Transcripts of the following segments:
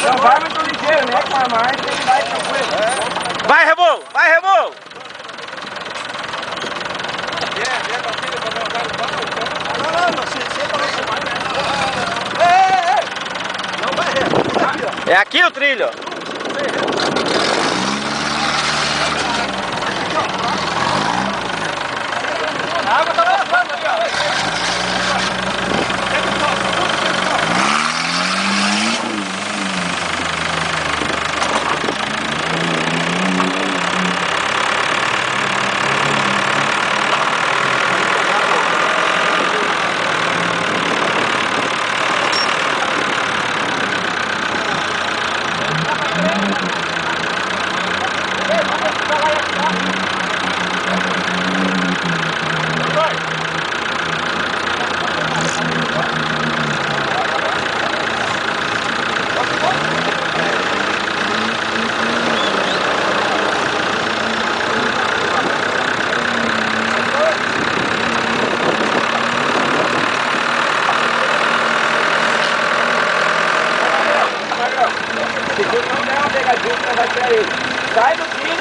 Não vai muito ligeiro, né? Com a marcha ele vai tranquilo. Vai, Rebolo! Vai, Rebolo! É aqui o trilho, ó. A água tá lançando aqui, ó. Segura, não der uma pegadinha que não vai tirar ele. Sai do trilho,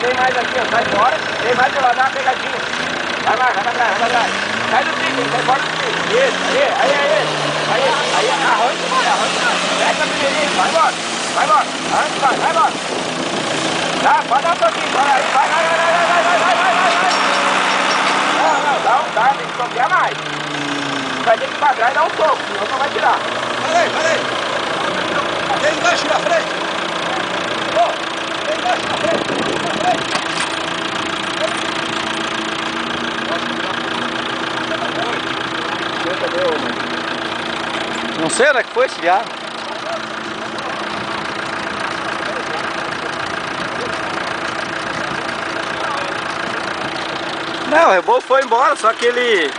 vem mais aqui, ó, sai fora, vem mais pra lá, dá uma pegadinha. Vai mais, vai atrás. Sai do trilho, sai fora do trilho. Isso, aí, arranca mais. Pega a primeirinha, vai embora, arranca, vai embora. Tá, pode dar um pouquinho, vai aí, vai. Não, tem que tocar mais. Vai ter que ir pra trás e dar um soco, senão só vai tirar. Parei. Vem embaixo na frente! Vem embaixo na frente! Não sei onde é que foi esse viado. Não, o Rebolo foi embora, só que ele...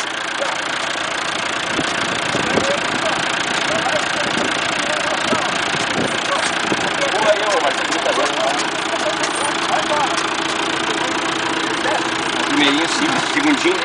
Primeirinho, segundinho.